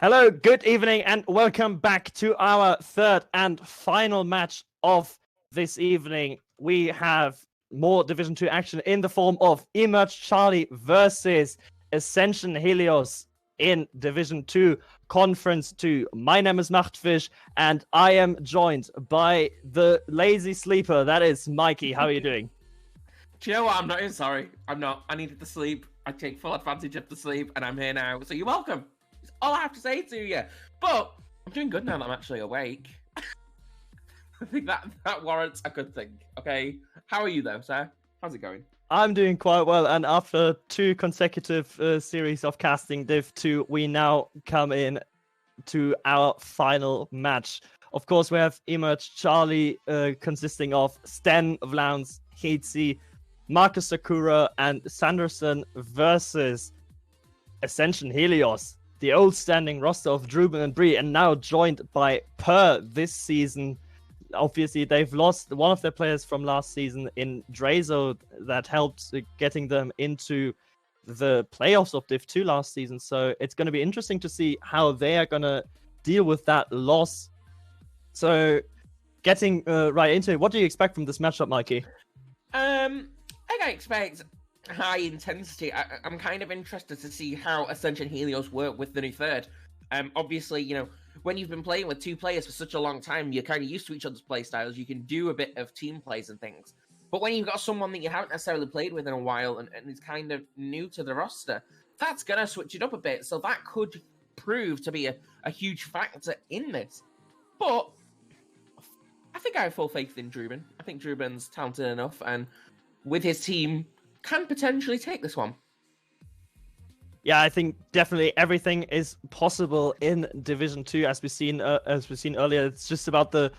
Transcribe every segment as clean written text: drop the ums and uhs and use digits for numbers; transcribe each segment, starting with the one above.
Hello, good evening, and welcome back to our third and final match of this evening. We have more Division 2 action in the form of eMerge Charlie versus Ascension Helios in Division 2 Conference 2. My name is Machtfish, and I am joined by the lazy sleeper, that is Mikey. How are you doing? Do you know what? I'm not even sorry. I'm not. I needed the sleep. I take full advantage of the sleep, and I'm here now. So you're welcome. That's all I have to say to you. But I'm doing good now that I'm actually awake. I think that warrants a good thing. Okay. How are you though, sir? How's it going? I'm doing quite well, and after two consecutive series of casting Div 2, we now come in to our final match. Of course, we have eMerge Charlie consisting of Stan Vlauns, Heatsy, Marcus Sakura, and Sanderson versus Ascension Helios, the old standing roster of Druben and Bree, and now joined by Per this season. Obviously, they've lost one of their players from last season in Drazo that helped getting them into the playoffs of Div 2 last season. So it's going to be interesting to see how they are going to deal with that loss. So getting right into it, what do you expect from this matchup, Mikey? I expect high intensity. I'm kind of interested to see how Ascension Helios work with the new third. Obviously, you know, when you've been playing with two players for such a long time, you're kind of used to each other's play styles. You can do a bit of team plays and things. But when you've got someone that you haven't necessarily played with in a while and is kind of new to the roster, that's going to switch it up a bit. So that could prove to be a huge factor in this. But I think I have full faith in Druben. I think Druben's talented enough, and with his team, can potentially take this one. Yeah, I think definitely everything is possible in Division 2, as we've seen earlier. It's just about the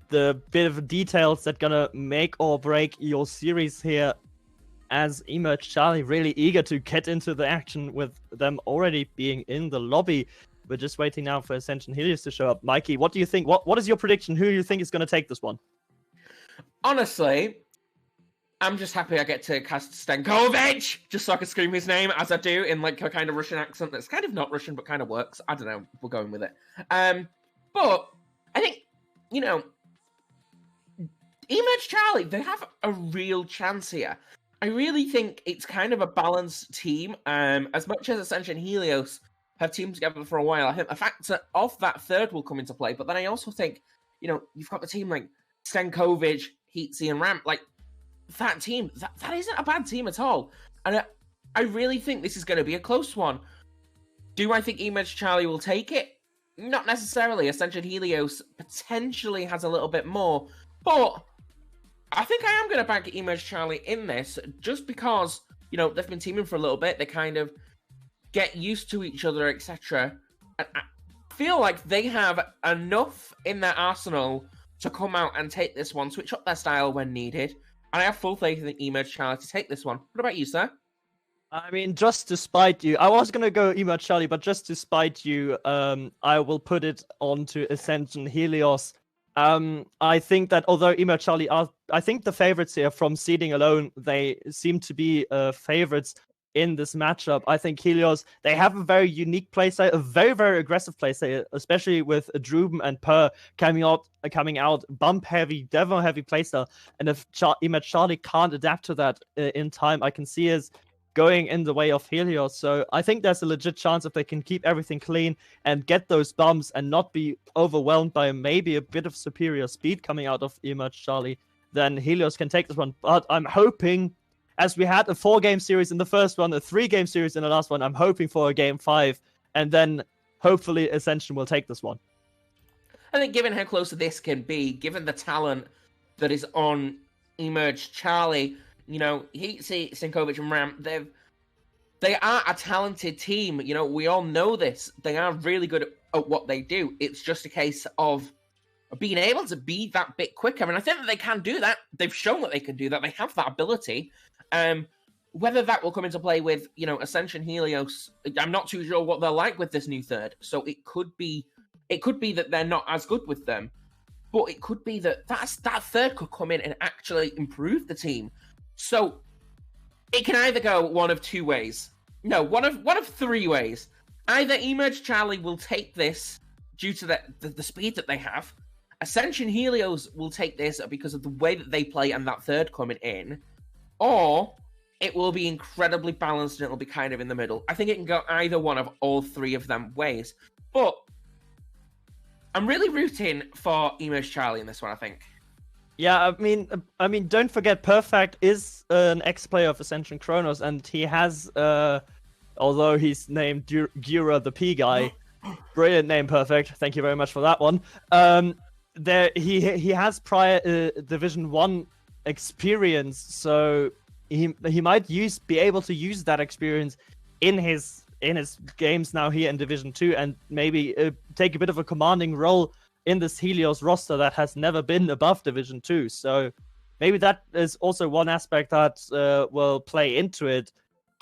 bit of details that gonna make or break your series here. As eMerge Charlie really eager to get into the action with them already being in the lobby. We're just waiting now for Ascension Helios to show up. Mikey, what do you think? What is your prediction? Who do you think is gonna take this one? Honestly, I'm just happy I get to cast Stankovic, just so I can scream his name as I do in like a kind of Russian accent that's kind of not Russian but kind of works. I don't know. We're going with it. But I think, you know, eMerge Charlie, they have a real chance here. I really think it's kind of a balanced team. As much as Ascension Helios have teamed together for a while, I think the factor of that third will come into play. But then I also think, you know, you've got the team like Stankovic, Heatsy, and Ramp, like, that team, that isn't a bad team at all. And I really think this is going to be a close one. Do I think eMerge Charlie will take it? Not necessarily. Ascension Helios potentially has a little bit more. But I think I am going to back eMerge Charlie in this, just because, you know, they've been teaming for a little bit. They kind of get used to each other, etc. And I feel like they have enough in their arsenal to come out and take this one, switch up their style when needed. And I have full faith in eMerge Charlie to take this one. What about you, sir? I mean, just to spite you, I was gonna go eMerge Charlie, but just to spite you, I will put it onto Ascension Helios. I think that although eMerge Charlie are, I think the favorites here from seeding alone, they seem to be favorites in this matchup. I think Helios, they have a very unique playstyle, a very, very aggressive playstyle, especially with Druben and Per coming out bump-heavy, Devil-heavy playstyle. And if eMerge Charlie can't adapt to that in time, I can see us going in the way of Helios. So I think there's a legit chance if they can keep everything clean and get those bumps and not be overwhelmed by maybe a bit of superior speed coming out of eMerge Charlie, then Helios can take this one. But I'm hoping, as we had a 4-game series in the first one, a 3-game series in the last one, I'm hoping for a game 5, and then hopefully Ascension will take this one. I think given how close this can be, given the talent that is on eMerge Charlie, you know, Heatsy, Stankovic, and Ramp, they are a talented team. You know, we all know this. They are really good at what they do. It's just a case of being able to be that bit quicker. And I think that they can do that. They've shown that they can do that. They have that ability. Whether that will come into play with, you know, Ascension Helios, I'm not too sure what they're like with this new third. So it could be that they're not as good with them, but it could be that that third could come in and actually improve the team. So it can either go one of 2 ways. No, one of 3 ways. Either eMerge Charlie will take this due to the speed that they have, Ascension Helios will take this because of the way that they play and that third coming in, or it will be incredibly balanced and it'll be kind of in the middle. I think it can go either one of all three of them ways. But I'm really rooting for eMerge Charlie in this one, I think. Yeah, I mean, don't forget, Perfect is an ex-player of Ascension Chronos, and he has, although he's named Gura the P guy, brilliant name, Perfect. Thank you very much for that one. He has prior Division 1 experience, so he might be able to use that experience in his games now here in Division 2, and maybe take a bit of a commanding role in this Helios roster that has never been above Division 2. So maybe that is also one aspect that will play into it,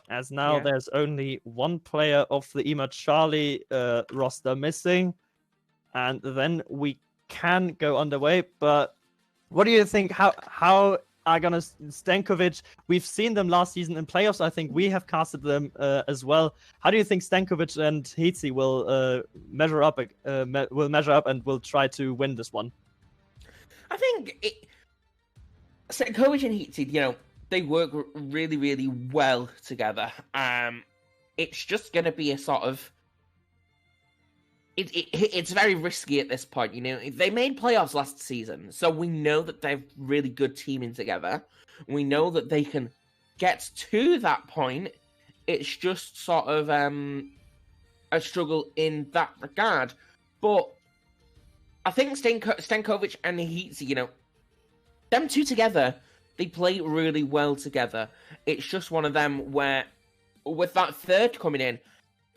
as now there's only one player of the eMerge Charlie roster missing, and then we can go underway. But what do you think? How are gonna Stankovic? We've seen them last season in playoffs. I think we have casted them as well. How do you think Stankovic and Hitzi will measure up? And will try to win this one? I think Stankovic and Hitzi, they work really, really well together. It's just gonna be a sort of it's very risky at this point, They made playoffs last season, so we know that they're really good teaming together. We know that they can get to that point. It's just sort of a struggle in that regard. But I think Stankovic and Hitzi, them two together, they play really well together. It's just one of them where, with that third coming in,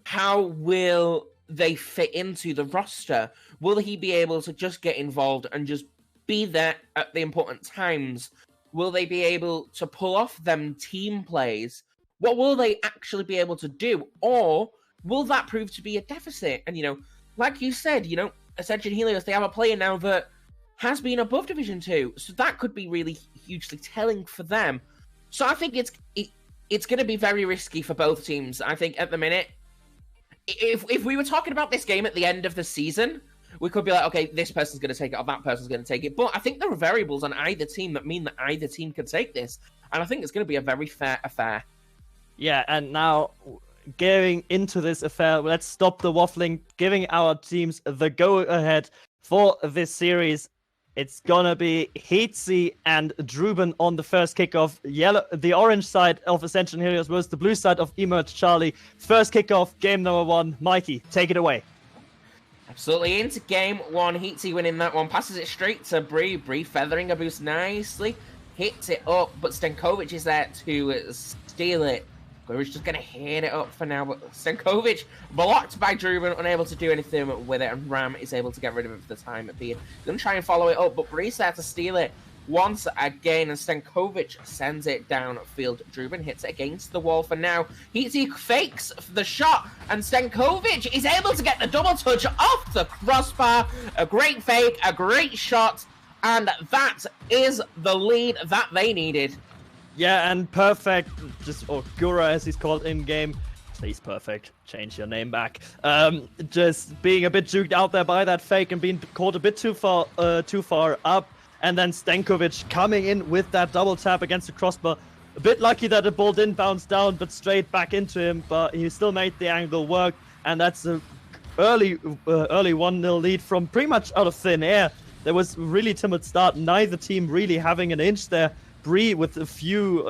how will they fit into the roster? Will he be able to just get involved and just be there at the important times? Will they be able to pull off them team plays? What will they actually be able to do? Or will that prove to be a deficit? And, like you said, Ascension Helios, they have a player now that has been above Division 2. So that could be really hugely telling for them. So I think it's going to be very risky for both teams. I think at the minute, if we were talking about this game at the end of the season, we could be like, okay, this person's going to take it or that person's going to take it. But I think there are variables on either team that mean that either team can take this. And I think it's going to be a very fair affair. Yeah, and now going into this affair, let's stop the waffling, giving our teams the go-ahead for this series. It's gonna be Hitzi and Druben on the first kickoff. The orange side of Ascension Helios versus the blue side of eMerge Charlie. First kickoff, game number 1. Mikey, take it away. Absolutely, into game 1. Hitzi winning that one. Passes it straight to Bree. Bree feathering a boost nicely. Hits it up, but Stankovic is there to steal it. Guri's just going to hit it up for now, but Stankovic blocked by Druben, unable to do anything with it, and Ram is able to get rid of it for the time being. Going to try and follow it up, but Bree's there to steal it once again, and Stankovic sends it downfield. Druben hits it against the wall for now. He fakes the shot, and Stankovic is able to get the double touch off the crossbar. A great fake, a great shot, and that is the lead that they needed. Yeah, and Perfect, or Gura as he's called in-game, please Perfect, change your name back, just being a bit juked out there by that fake and being caught a bit too far up, and then Stankovic coming in with that double tap against the crossbar. A bit lucky that the ball didn't bounce down, but straight back into him, but he still made the angle work, and that's a early 1-0 lead from pretty much out of thin air. There was a really timid start, neither team really having an inch there. Bree with a few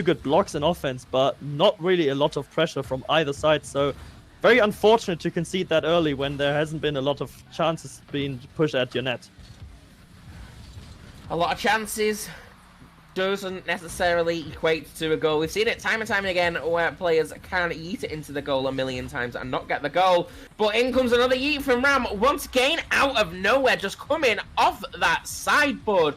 good blocks in offense, but not really a lot of pressure from either side. So very unfortunate to concede that early when there hasn't been a lot of chances being pushed at your net. A lot of chances doesn't necessarily equate to a goal. We've seen it time and time again where players can yeet it into the goal a million times and not get the goal. But in comes another yeet from Ram, once again out of nowhere, just coming off that sideboard.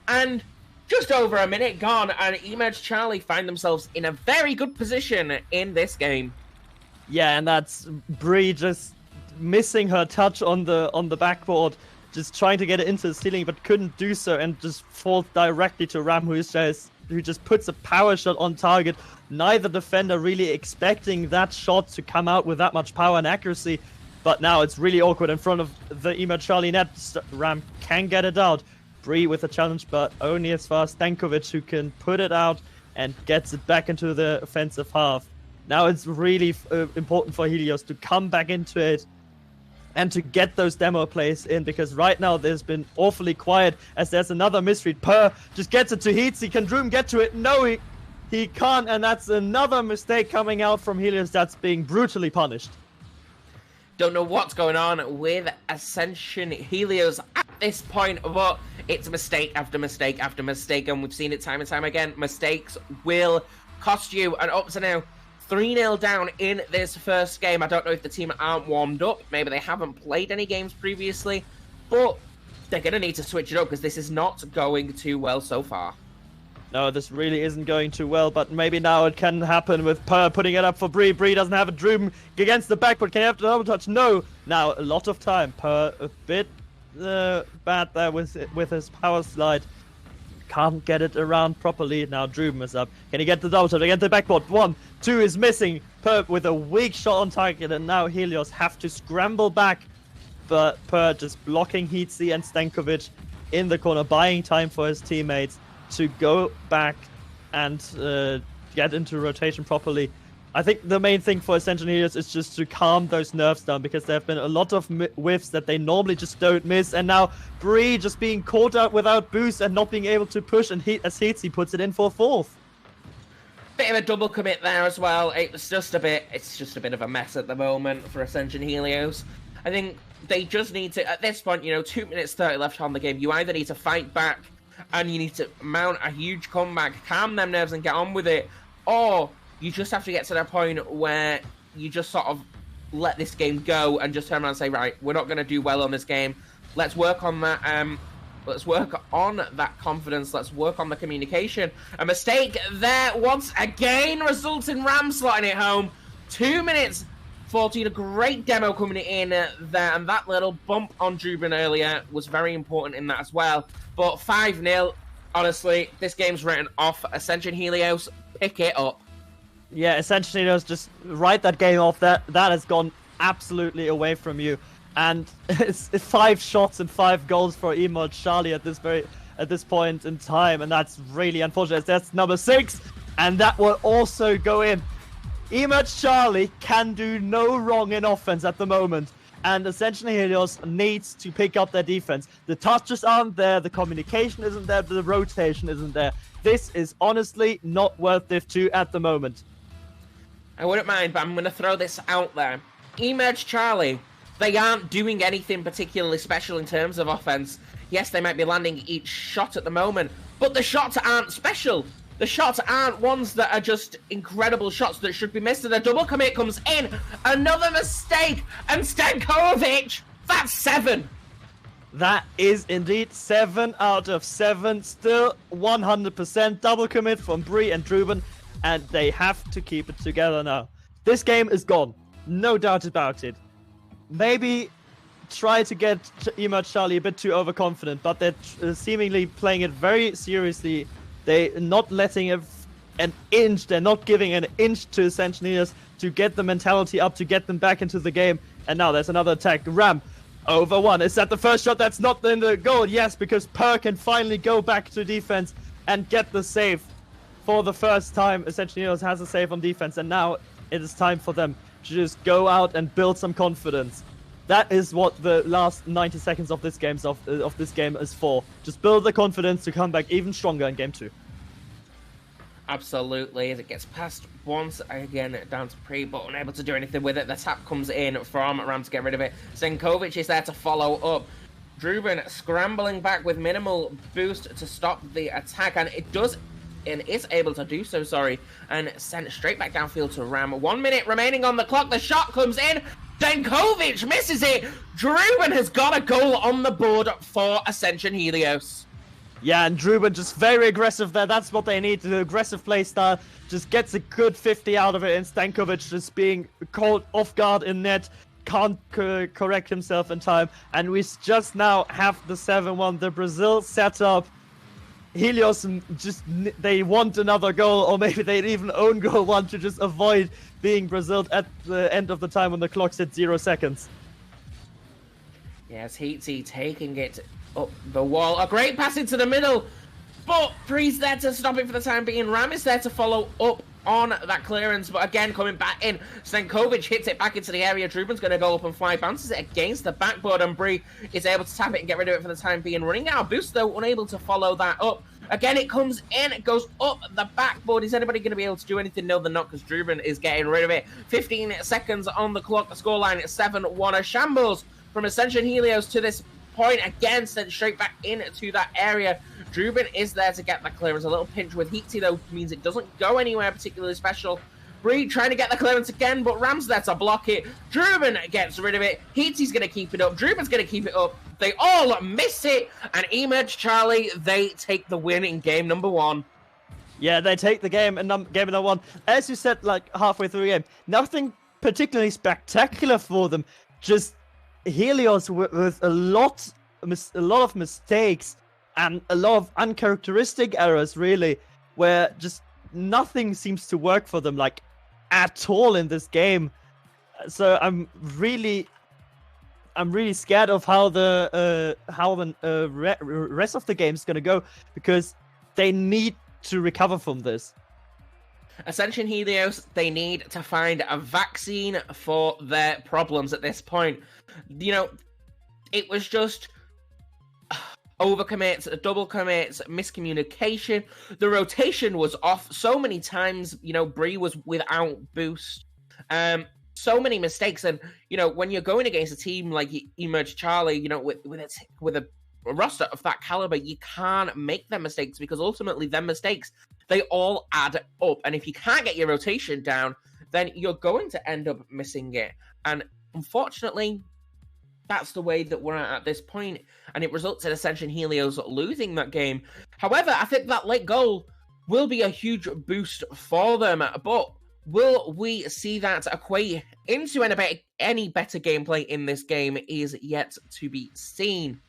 And just over a minute gone, and eMerge Charlie find themselves in a very good position in this game. Yeah, and that's Bree just missing her touch on the backboard, just trying to get it into the ceiling, but couldn't do so, and just falls directly to Ram, who is just who just puts a power shot on target. Neither defender really expecting that shot to come out with that much power and accuracy. But now it's really awkward in front of the eMerge Charlie net. Ram can get it out. Bree with a challenge, but only as far as Stankovic, who can put it out and gets it back into the offensive half. Now it's really important for Helios to come back into it and to get those demo plays in, because right now there's been awfully quiet as there's another misread. Per just gets it to Heatsy. Can Droom get to it? No, he can't, and that's another mistake coming out from Helios that's being brutally punished. Don't know what's going on with Ascension Helios at this point, but it's mistake after mistake after mistake, and we've seen it time and time again. Mistakes will cost you, and up to now, 3-0 down in this first game. I don't know if the team aren't warmed up. Maybe they haven't played any games previously, but they're going to need to switch it up because this is not going too well so far. No, this really isn't going too well, but maybe now it can happen with Per putting it up for Bree. Bree doesn't have a Droom against the back, but can he have the double touch? No. Now, a lot of time. Per a bit bad there with his power slide. Can't get it around properly. Now Droom is up. Can he get the double touch against the backboard? 1, 2 is missing. Per with a weak shot on target, and now Helios have to scramble back. But Per just blocking Heatsy and Stankovic in the corner, buying time for his teammates to go back and get into rotation properly. I think the main thing for Ascension Helios is just to calm those nerves down, because there have been a lot of whiffs that they normally just don't miss, and now Bree just being caught out without boost and not being able to push, and as Heatsy puts it in for 4th. Bit of a double commit there as well. It's just a bit of a mess at the moment for Ascension Helios. I think they just need to, at this point, 2 minutes 30 left on the game, you either need to fight back and you need to mount a huge comeback, calm them nerves and get on with it, or you just have to get to that point where you just sort of let this game go and just turn around and say, right, we're not going to do well on this game. Let's work on that. Let's work on that confidence. Let's work on the communication. A mistake there once again results in Ram slotting it home. 2 minutes 14, a great demo coming in there, and that little bump on Druben earlier was very important in that as well. But 5-0, honestly, this game's written off. Ascension Helios, pick it up. Yeah, Ascension Helios just write that game off. That has gone absolutely away from you. And it's 5 shots and 5 goals for eMerge Charlie at this point in time, and that's really unfortunate. That's number 6, and that will also go in. eMerge Charlie can do no wrong in offense at the moment, and Ascension Helios needs to pick up their defense. The touches aren't there, the communication isn't there, the rotation isn't there. This is honestly not worth Div 2 at the moment. I wouldn't mind, but I'm going to throw this out there. eMerge Charlie, they aren't doing anything particularly special in terms of offense. Yes, they might be landing each shot at the moment, but the shots aren't special. The shots aren't ones that are just incredible shots that should be missed, and a double commit comes in. Another mistake, and Stankovic, that's 7. That is indeed 7 out of 7. Still 100% double commit from Bree and Druben, and they have to keep it together now. This game is gone. No doubt about it. Maybe try to get eMerge Charlie a bit too overconfident, but they're seemingly playing it very seriously. They're not letting an inch, they're not giving an inch to Ascension Helios to get the mentality up, to get them back into the game. And now there's another attack. Ram over 1. Is that the first shot? That's not in the goal. Yes, because Per can finally go back to defense and get the save. For the first time, Ascension Helios has a save on defense, and now it is time for them to just go out and build some confidence. That is what the last 90 seconds of this game is for. Just build the confidence to come back even stronger in game 2. Absolutely. As it gets passed once again down to Pre, but unable to do anything with it. The tap comes in from Ram to get rid of it. Zenkovic is there to follow up. Druben scrambling back with minimal boost to stop the attack, and is able to do so, and sent straight back downfield to Ram. 1 minute remaining on the clock. The shot comes in. Zenkovic misses it. Druben has got a goal on the board for Ascension Helios. Yeah, and Druben just very aggressive there. That's what they need. The aggressive play style just gets a good 50 out of it. And Stankovic just being caught off guard in net. Can't correct himself in time. And we just now have the 7-1. The Brazil setup. Helios they want another goal, or maybe they'd even own goal one to just avoid being Braziled at the end of the time when the clock's at 0 seconds. Yes, Heatsy taking it up the wall. A great pass into the middle, but Bree's there to stop it for the time being. Ram is there to follow up on that clearance, but again, coming back in. Stankovic hits it back into the area. Druben's going to go up and fly, bounces it against the backboard, and Bree is able to tap it and get rid of it for the time being. Running out of boost, though, unable to follow that up. Again, it comes in, it goes up the backboard. Is anybody going to be able to do anything? No, they're not, because Druben is getting rid of it. 15 seconds on the clock. The scoreline is 7-1. A shambles from Ascension Helios to this point. Again, sent straight back into that area. Druben is there to get the clearance. A little pinch with Heatsy, though, means it doesn't go anywhere particularly special. Bree trying to get the clearance again, but Ram's there to block it. Druben gets rid of it. Heatsy's going to keep it up. Druben's going to keep it up. They all miss it. And eMerge Charlie, they take the win in game number 1. Yeah, they take the game in game number 1. As you said, like halfway through the game, nothing particularly spectacular for them. Just Helios with a lot of mistakes and a lot of uncharacteristic errors, really, where just nothing seems to work for them, like, at all in this game. So I'm really scared of how the rest of the game is gonna go, because they need to recover from this. Ascension Helios, they need to find a vaccine for their problems at this point. You know, it was just overcommits, double commits, miscommunication. The rotation was off so many times. You know, Bree was without boost. So many mistakes. And, you know, when you're going against a team like eMerge Charlie, you know, with a roster of that caliber, you can't make them mistakes, because ultimately them mistakes, they all add up. And if you can't get your rotation down, then you're going to end up missing it. And unfortunately, that's the way that we're at this point, and it results in Ascension Helios losing that game. However, I think that late goal will be a huge boost for them, but will we see that equate into any better gameplay in this game is yet to be seen.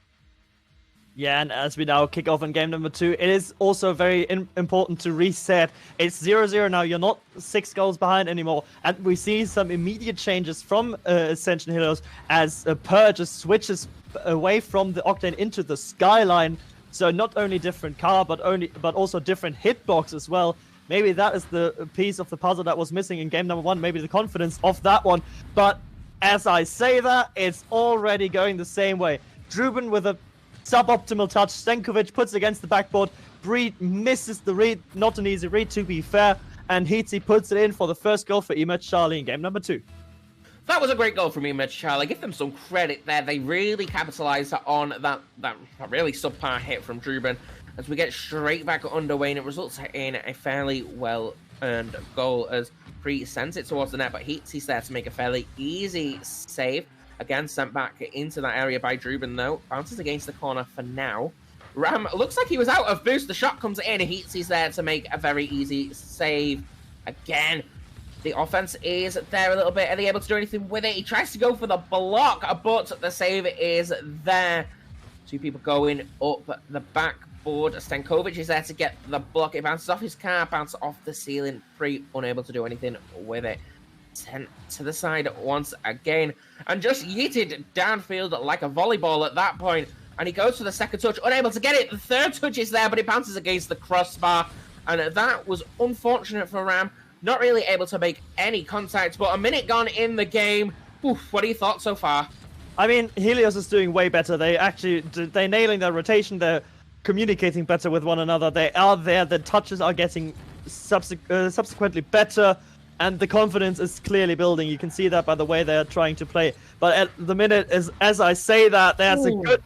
Yeah, and as we now kick off in game number 2, it is also very important to reset. It's 0-0 now, you're not 6 goals behind anymore, and we see some immediate changes from Ascension Helios as Per just switches away from the Octane into the Skyline. So not only different car, but also different hitbox as well. Maybe that is the piece of the puzzle that was missing in game number 1, maybe the confidence of that one. But as I say that, it's already going the same way. Druben with a suboptimal touch. Stankovic puts against the backboard. Bree misses the read. Not an easy read, to be fair. And Heatsy puts it in for the first goal for eMerge Charlie in game number 2. That was a great goal from eMerge Charlie. Give them some credit there. They really capitalized on that really subpar hit from Druben, as we get straight back underway, and it results in a fairly well-earned goal as Bree sends it towards the net, but Heatsy's there to make a fairly easy save. Again, sent back into that area by Druben, though. Bounces against the corner for now. Ram looks like he was out of boost. The shot comes in, and Heatsy's there to make a very easy save. Again, the offense is there a little bit. Are they able to do anything with it? He tries to go for the block, but the save is there. 2 people going up the backboard. Stankovic is there to get the block. It bounces off his car, bounces off the ceiling. Bree unable to do anything with it. Sent to the side once again, and just yeeted downfield like a volleyball at that point. And he goes for the second touch, unable to get it. The third touch is there, but it bounces against the crossbar, and that was unfortunate for Ram. Not really able to make any contact, but a minute gone in the game. Oof, what are your thoughts so far? I mean, Helios is doing way better. They're nailing their rotation. They're communicating better with one another. They are there. The touches are getting subsequently better. And the confidence is clearly building. You can see that by the way they're trying to play. But at the minute, as I say that, there's a good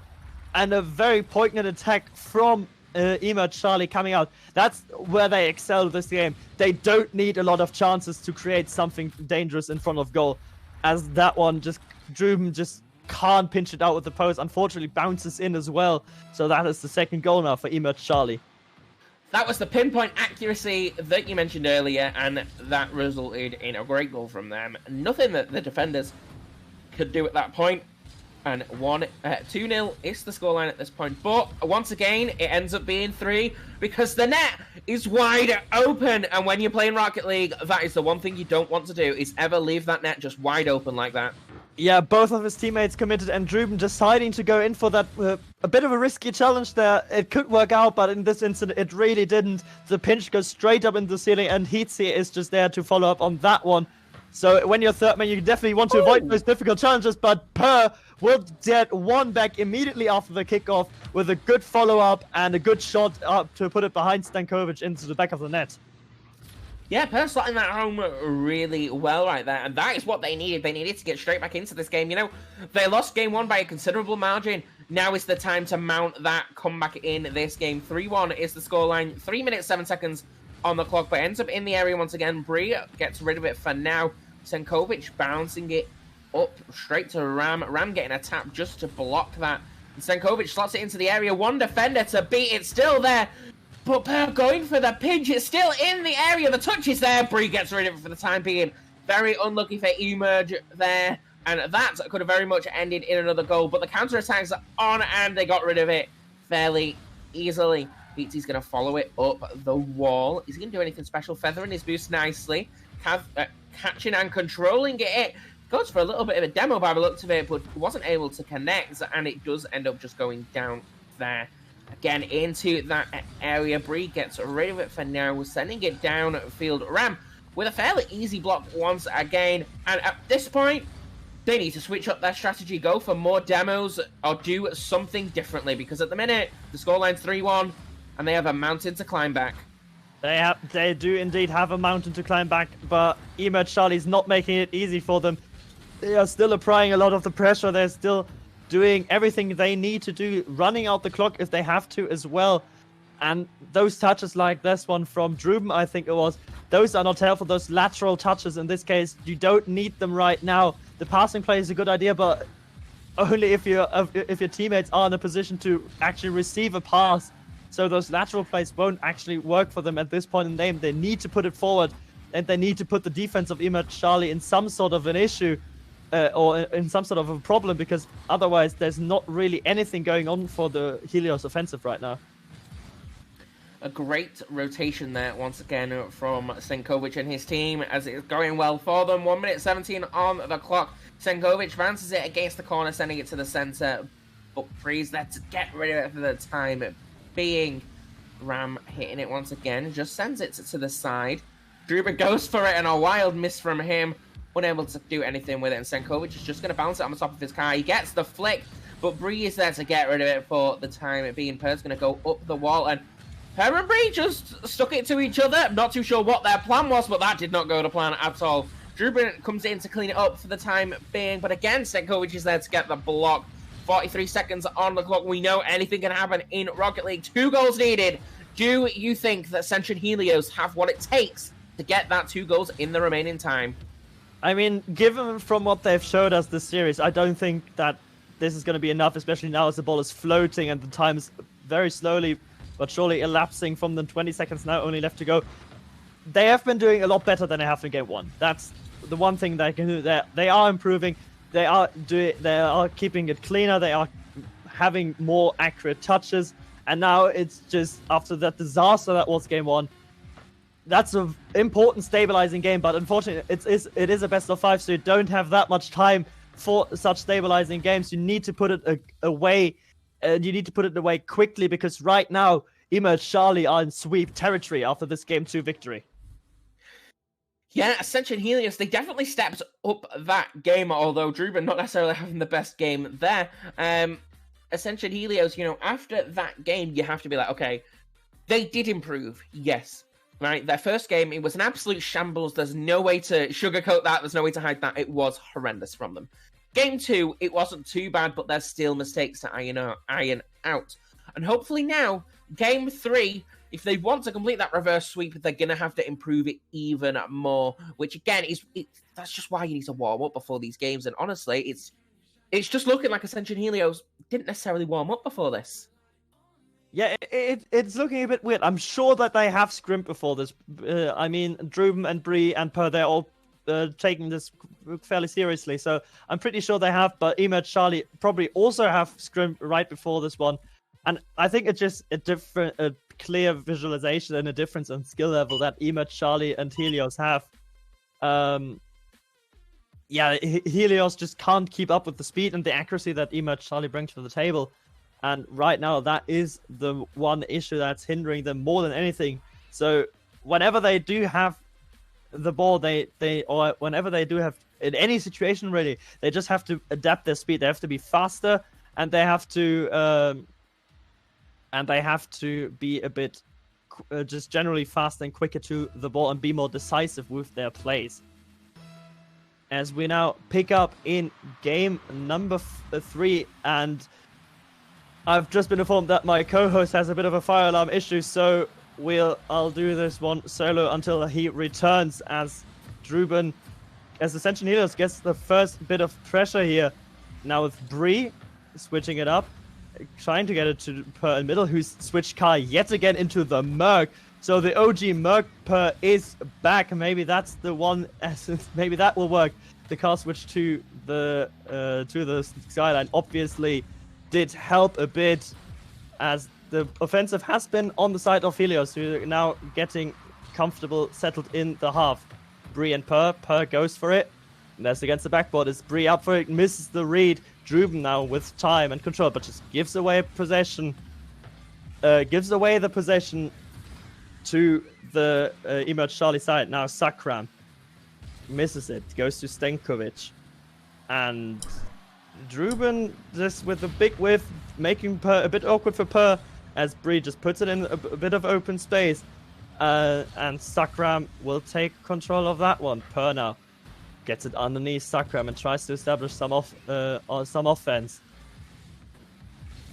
and a very poignant attack from eMerge Charlie coming out. That's where they excel this game. They don't need a lot of chances to create something dangerous in front of goal. As that one, Druben just can't pinch it out with the post. Unfortunately, bounces in as well. So that is the second goal now for eMerge Charlie. That was the pinpoint accuracy that you mentioned earlier, and that resulted in a great goal from them. Nothing that the defenders could do at that point. And 2-0 is the scoreline at this point. But once again, it ends up being 3 because the net is wide open. And when you're playing Rocket League, that is the one thing you don't want to do, is ever leave that net just wide open like that. Yeah, both of his teammates committed, and Druben deciding to go in for that a bit of a risky challenge there. It could work out, but in this incident, it really didn't. The pinch goes straight up in the ceiling, and Heatsy is just there to follow up on that one. So when you're third man, you definitely want to avoid those difficult challenges, but Per will get one back immediately after the kickoff with a good follow-up and a good shot up to put it behind Stankovic into the back of the net. Yeah, Per slotting that home really well right there, and that is what they needed. They needed to get straight back into this game. You know, they lost game 1 by a considerable margin. Now is the time to mount that comeback in this game. 3-1 is the scoreline. 3 minutes, 7 seconds on the clock, but ends up in the area once again. Bree gets rid of it for now. Stankovic bouncing it up straight to Ram. Ram getting a tap just to block that. And Stankovic slots it into the area. One defender to beat it. Still there. But Per going for the pinch. It's still in the area. The touch is there. Bree gets rid of it for the time being. Very unlucky for eMerge there. And that could have very much ended in another goal. But the counter-attacks are on and they got rid of it fairly easily. Beatsy's going to follow it up the wall. Is he going to do anything special? Feathering his boost nicely. Catching and controlling it. Goes for a little bit of a demo by the looks of it, but wasn't able to connect, and it does end up just going down there. Again, into that area. Bree gets rid of it for now, sending it downfield. Ram with a fairly easy block once again. And at this point, they need to switch up their strategy, go for more demos, or do something differently, because at the minute, the scoreline's 3-1, and they have a mountain to climb back. They do indeed have a mountain to climb back, but eMerge Charlie's not making it easy for them. They are still applying a lot of the pressure. They're still doing everything they need to do, running out the clock if they have to as well. And those touches like this one from Druben, I think it was, those are not helpful. Those lateral touches in this case, you don't need them right now. The passing play is a good idea, but only if your teammates are in a position to actually receive a pass. So those lateral plays won't actually work for them at this point in the game. They need to put it forward, and they need to put the defense of eMerge Charlie in some sort of an issue or in some sort of a problem, because otherwise there's not really anything going on for the Helios offensive right now. A great rotation there once again from Stankovic and his team, as it's going well for them. 1 minute 17 on the clock. Stankovic bounces it against the corner, sending it to the center, but Bree's there to get rid of it for the time being. Ram hitting it once again, just sends it to the side. Druben goes for it, and a wild miss from him, unable to do anything with it, and Stankovic is just going to bounce it on the top of his car. He gets the flick, but Bree is there to get rid of it for the time being. Per's going to go up the wall, and Per and Bree just stuck it to each other. I'm not too sure what their plan was, but that did not go to plan at all. Druben comes in to clean it up for the time being, but again, Stankovic is there to get the block. 43 seconds on the clock. We know anything can happen in Rocket League. 2 goals needed. Do you think that Ascension Helios have what it takes to get that 2 goals in the remaining time? I mean, given from what they've showed us this series, I don't think that this is going to be enough, especially now as the ball is floating and the time is very slowly but surely elapsing from the 20 seconds now only left to go. They have been doing a lot better than they have in game 1. That's the one thing they can do. They are improving. They are keeping it cleaner. They are having more accurate touches. And now it's just after that disaster that was game 1. That's an important stabilizing game, but unfortunately it is a best of 5, so you don't have that much time for such stabilizing games. You need to put it away, and you need to put it away quickly, because right now eMerge Charlie are in sweep territory after this game 2 victory. Yeah, Ascension Helios, they definitely stepped up that game, although Druben not necessarily having the best game there. Ascension Helios, you know, after that game, you have to be like, okay, they did improve, yes. Right, their first game, it was an absolute shambles. There's no way to sugarcoat that. There's no way to hide that. It was horrendous from them. Game 2, it wasn't too bad, but there's still mistakes to iron out. And hopefully now, Game 3, if they want to complete that reverse sweep, they're going to have to improve it even more, which again, that's just why you need to warm up before these games. And honestly, it's just looking like Ascension Helios didn't necessarily warm up before this. Yeah, it's looking a bit weird. I'm sure that they have scrimped before this. I mean, Druben and Bree and Per, they're all taken this fairly seriously. So I'm pretty sure they have, but eMerge Charlie probably also have scrimmed right before this one. And I think it's just a clear visualization and a difference in skill level that eMerge Charlie and Helios have. Yeah, Helios just can't keep up with the speed and the accuracy that eMerge Charlie brings to the table. And right now, that is the one issue that's hindering them more than anything. So whenever they do have the ball, or whenever they do have, in any situation really, they just have to adapt their speed. They have to be faster, and they have to be a bit just generally faster and quicker to the ball and be more decisive with their plays. As we now pick up in game number 3, and I've just been informed that my co-host has a bit of a fire alarm issue, so I'll do this one solo until he returns, as Ascension Helios gets the first bit of pressure here. Now with Bree switching it up, trying to get it to Per in middle, who's switched Kai yet again into the Merc. So the OG Merc Per is back. Maybe that's the one essence. Maybe that will work. The car switch to the Skyline obviously did help a bit, as the offensive has been on the side of Helios, who are now getting comfortable, settled in the half. Bree and Per. Per goes for it. And that's against the backboard. Is Bree up for it? Misses the read. Druben now with time and control, but just gives away possession. Gives away the possession to the eMerge Charlie side. Now Sakram misses it. Goes to Stenkovic. And Druben just with a big whiff, making Per a bit awkward for Per, as Bree just puts it in a bit of open space. And Sakram will take control of that one. Per now gets it underneath Sakram and tries to establish some offense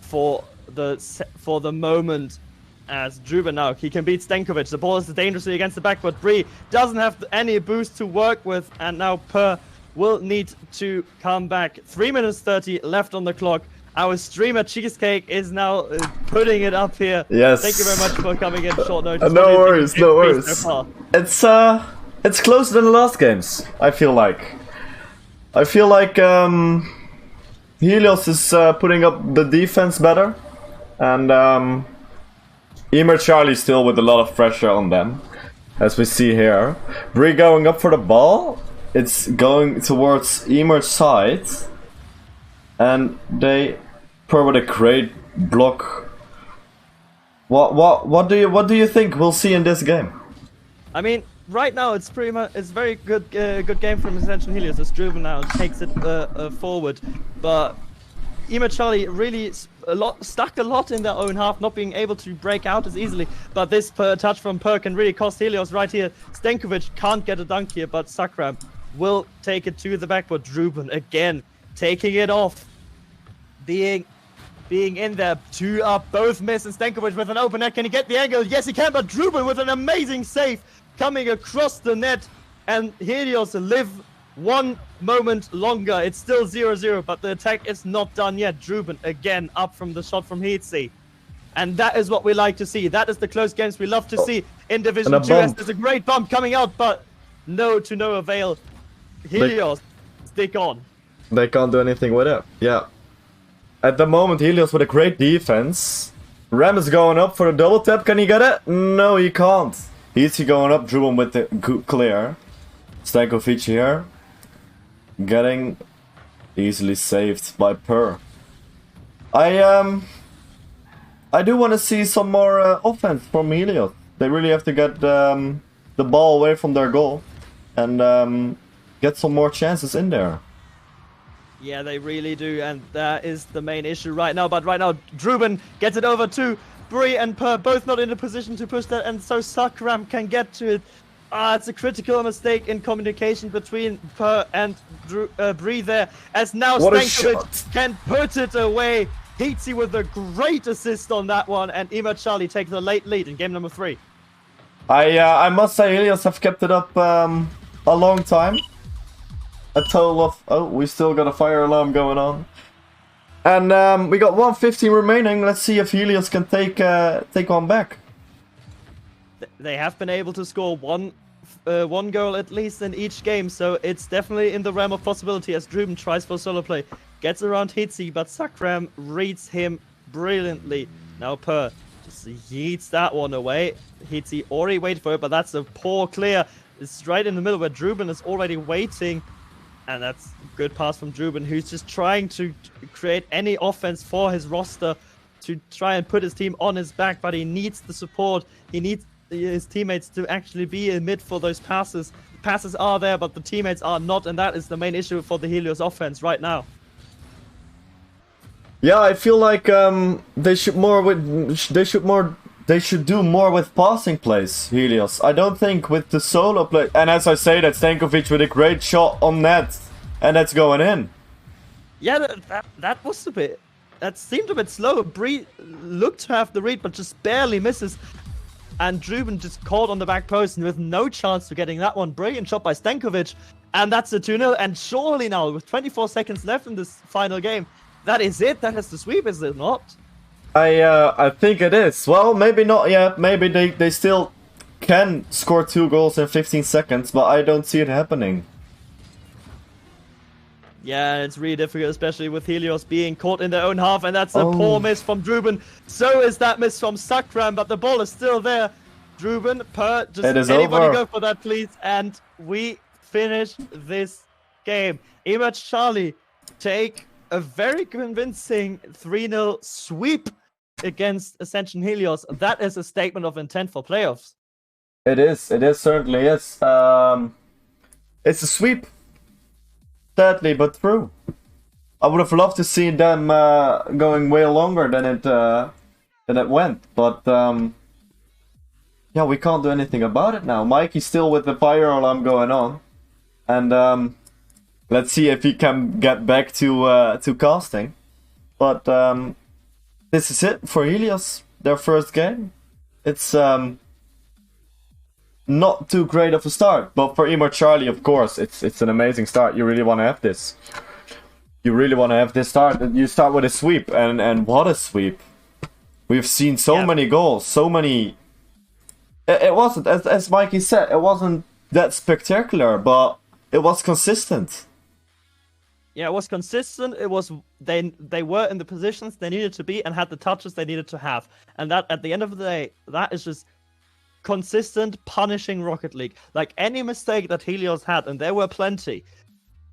for the moment. As Druben now, he can beat Stenkovic. The ball is dangerously against the back, but Bree doesn't have any boost to work with, and now Per will need to come back. 3 minutes 30 left on the clock. Our streamer Cheesecake is now putting it up here. Yes. Thank you very much for coming in short notice. No worries, no worries. So it's closer than the last games, I feel like. Helios is putting up the defense better, and eMerge Charlie still with a lot of pressure on them, as we see here. Bree going up for the ball. It's going towards eMerge side, and they Per with a great block. What do you think we'll see in this game? I mean, right now it's very good game from Ascension Helios, as Druben now takes it forward, but eMerge Charlie really stuck a lot in their own half, not being able to break out as easily. But this touch from Per can really cost Helios right here. Stenkovic can't get a dunk here, but Sakram will take it to the backboard. Druben again taking it off, being in there. 2 up, both miss, and Stenkovic with an open net. Can he get the angle? Yes, he can, but Druben with an amazing save coming across the net, and Helios live 1 moment longer. It's still 0-0, but the attack is not done yet. Druben again up from the shot from Heatsy. And that is what we like to see. That is the close games we love to see in Division 2. There's a great bump coming out, but to no avail. Helios, stick on. They can't do anything with it. Yeah. At the moment, Helios with a great defense. Ram is going up for a double tap. Can he get it? No, he can't. Heatsy going up. Druben with the clear. Stankovic here. Getting easily saved by Per. I do want to see some more offense from Helios. They really have to get the ball away from their goal and get some more chances in there. Yeah, they really do, and that is the main issue right now. But right now, Druben gets it over to Bree and Per, both not in a position to push that, and so Sakram can get to it. It's a critical mistake in communication between Per and Bree there, as now Stankovic can put it away. Heatsy with a great assist on that one, and eMerge Charlie take the late lead in game number 3. I must say Helios have kept it up a long time. A total of... Oh, we still got a fire alarm going on. And we got 1:15 remaining. Let's see if Helios can take one back. They have been able to score one one goal at least in each game, so it's definitely in the realm of possibility as Druben tries for solo play. Gets around Hitzi, but Sakram reads him brilliantly. Now Per just yeets that one away. Hitzi already waited for it, but that's a poor clear. It's right in the middle where Druben is already waiting. And that's a good pass from Druben, who's just trying to create any offense for his roster to try and put his team on his back, but he needs the support. He needs his teammates to actually be in mid for those passes. The passes are there, but the teammates are not, and that is the main issue for the Helios offense right now. Yeah, I feel like they should do more with passing plays, Helios. I don't think with the solo play. And as I say, that Stankovic with a great shot on net, and that's going in. Yeah, that was a bit. That seemed a bit slow. Bree looked to have the read, but just barely misses. And Druben just caught on the back post and with no chance to getting that one. Brilliant shot by Stankovic. And that's a 2-0. And surely now, with 24 seconds left in this final game, that is it. That has the sweep, is it not? I think it is. Well, maybe not yet. Maybe they still can score 2 goals in 15 seconds, but I don't see it happening. Yeah, it's really difficult, especially with Helios being caught in their own half, and that's a poor miss from Druben. So is that miss from Sakram, but the ball is still there. Druben, Per, just anybody over. Go for that, please. And we finish this game. eMerge Charlie take a very convincing 3-0 sweep against Ascension Helios. That is a statement of intent for playoffs. It is. It is, certainly is. It's a sweep. Sadly, but true. I would have loved to see them going way longer than it went, but yeah, we can't do anything about it now. Mikey's still with the fire alarm going on, and let's see if he can get back to casting. But this is it for Helios. Their first game. It's not too great of a start, but for eMerge Charlie, of course, it's an amazing start. You really want to have this. You really want to have this start. You start with a sweep, and what a sweep! We've seen so many goals, so many. It wasn't, as Mikey said, it wasn't that spectacular, but it was consistent. Yeah, it was consistent. It was they were in the positions they needed to be and had the touches they needed to have, and that at the end of the day, that is just consistent punishing Rocket League. Like any mistake that Helios had, and there were plenty,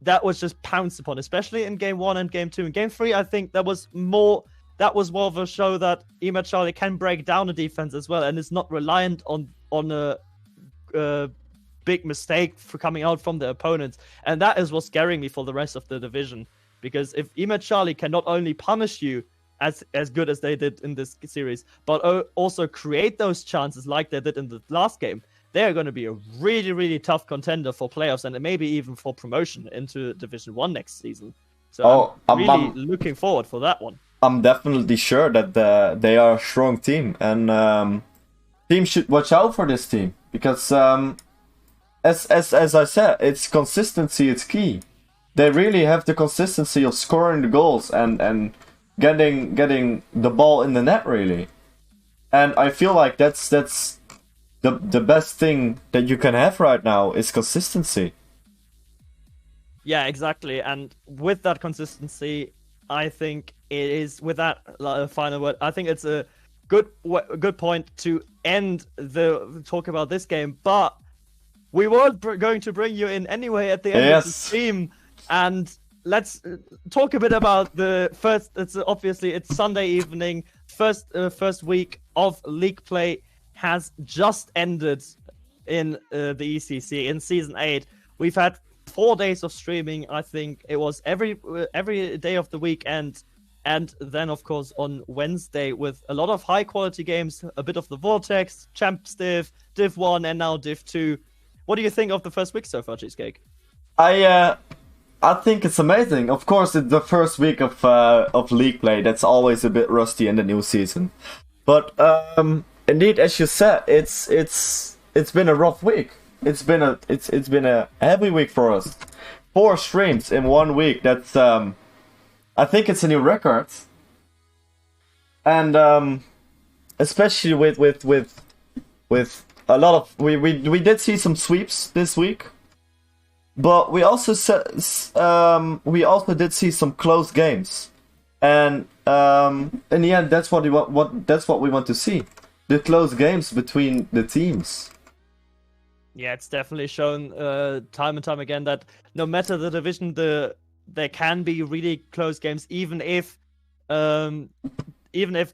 that was just pounced upon, especially in game 1 and game 2. In game 3, I think that was more of a show that eMerge Charlie can break down a defense as well, and is not reliant on a big mistake for coming out from the opponents. And that is what's scaring me for the rest of the division, because if eMerge Charlie can not only punish you as good as they did in this series, but also create those chances like they did in the last game, they are going to be a really, really tough contender for playoffs and maybe even for promotion into Division 1 next season. So I'm really looking forward for that one. I'm definitely sure that they are a strong team, and teams should watch out for this team, because as I said, it's consistency, it's key. They really have the consistency of scoring the goals and getting the ball in the net, really. And I feel like that's the best thing that you can have right now is consistency. Yeah, exactly. And with that consistency, I think it is, with that final word, I think it's a good point to end the talk about this game. But we were going to bring you in anyway at the end of the stream, and let's talk a bit about the first. It's Sunday evening. First week of league play has just ended in the ECC in season 8. We've had 4 days of streaming. I think it was every day of the weekend, and then of course on Wednesday with a lot of high quality games, a bit of the Vortex, Champs Div, Div 1, and now Div 2. What do you think of the first week so far, Cheesecake? I think it's amazing. Of course, it's the first week of league play. That's always a bit rusty in the new season. But indeed, as you said, it's been a rough week. It's been a heavy week for us. 4 streams in 1 week. That's I think it's a new record. And especially with we did see some sweeps this week, but we also did see some close games, and in the end, that's what we want to see, the close games between the teams. Yeah, it's definitely shown time and time again that no matter the division, there can be really close games, even if the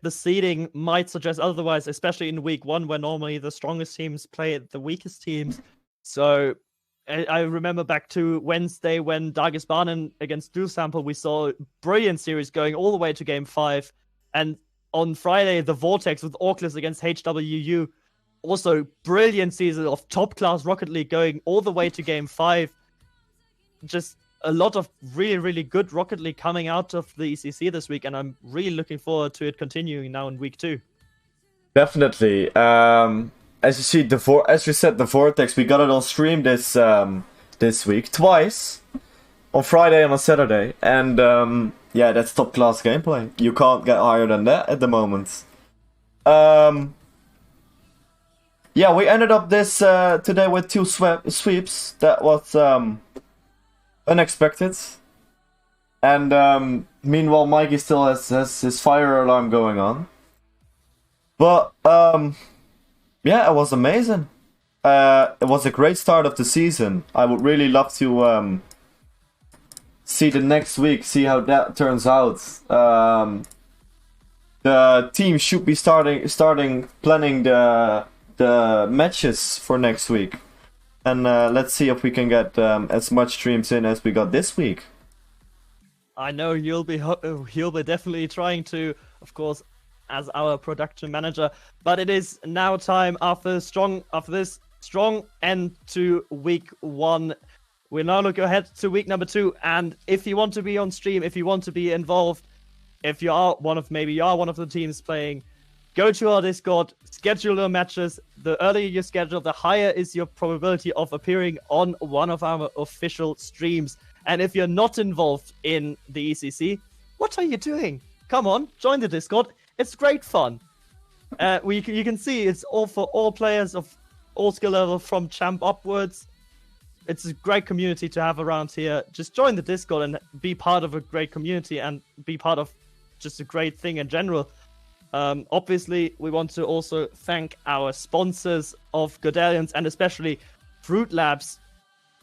seeding might suggest otherwise, especially in week 1, where normally the strongest teams play the weakest teams. So I remember back to Wednesday when Dagesbanen against Dulsample, we saw a brilliant series going all the way to game 5. And on Friday, the Vortex with Orclus against HWU, also brilliant season of top-class Rocket League going all the way to game 5. Just a lot of really, really good Rocket League coming out of the ECC this week, and I'm really looking forward to it continuing now in week 2. Definitely. As you see, as you said, the Vortex, we got it on stream this week twice, on Friday and on Saturday, and yeah, that's top class gameplay. You can't get higher than that at the moment. Yeah, we ended up this today with 2 sweeps. That was unexpected. And meanwhile, Mikey still has his fire alarm going on. But yeah, it was amazing. It was a great start of the season. I would really love to see the next week, see how that turns out. The team should be starting planning the matches for next week, and let's see if we can get as much streams in as we got this week. I know you'll be definitely trying to, of course, as our production manager. But it is now time after this strong end to week 1. We now look ahead to week number 2, and if you want to be on stream, if you want to be involved, if you are one of the teams playing, go to our Discord, schedule your matches. The earlier you schedule, the higher is your probability of appearing on one of our official streams. And if you're not involved in the ECC, what are you doing? Come on, join the Discord. It's great fun. You can see it's all for all players of all skill levels from champ upwards. It's a great community to have around here. Just join the Discord and be part of a great community and be part of just a great thing in general. Obviously, we want to also thank our sponsors of Godalions, and especially Fruit Labs,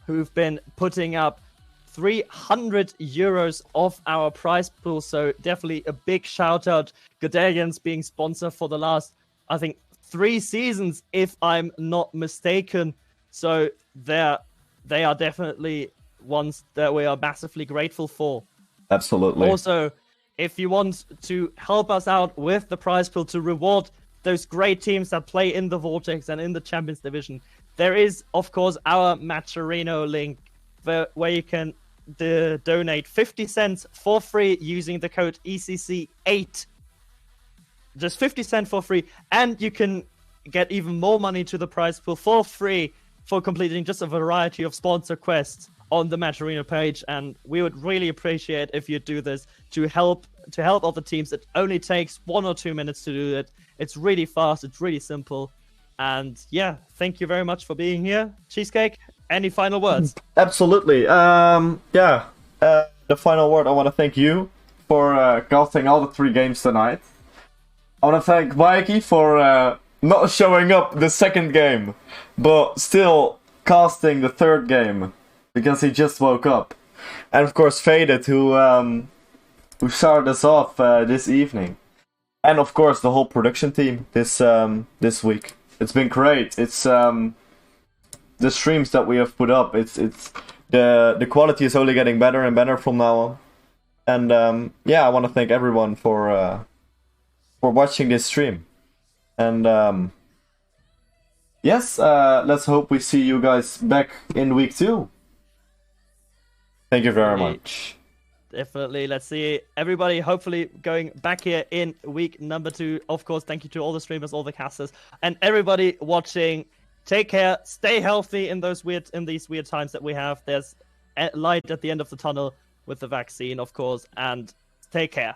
who've been putting up 300 euros of our prize pool. So definitely a big shout out. Godalions being sponsor for the last, I think, 3 seasons, if I'm not mistaken. So they are definitely ones that we are massively grateful for. Absolutely. Also, if you want to help us out with the prize pool to reward those great teams that play in the Vortex and in the Champions Division, there is, of course, our Matcherino link where you can donate 50 cents for free using the code ECC8. Just 50 cents for free, and you can get even more money to the prize pool for free for completing just a variety of sponsor quests on the Matcherino page. And we would really appreciate if you do this to help other teams. It only takes 1 or 2 minutes to do it. It's really fast, it's really simple. And yeah, thank you very much for being here. Cheesecake, any final words? Absolutely. The final word, I want to thank you for casting all the 3 games tonight. I want to thank Mikey for not showing up the 2nd game, but still casting the 3rd game because he just woke up. And of course Faded, who started us off this evening. And of course the whole production team this week. It's been great. It's the streams that we have put up. It's the quality is only getting better and better from now on. And yeah, I want to thank everyone for watching this stream. And yes, let's hope we see you guys back in week 2. Thank you very much. Definitely. Let's see everybody hopefully going back here in week number 2. Of course, thank you to all the streamers, all the casters, and everybody watching. Take care, stay healthy in these weird times that we have. There's light at the end of the tunnel with the vaccine, of course, and take care.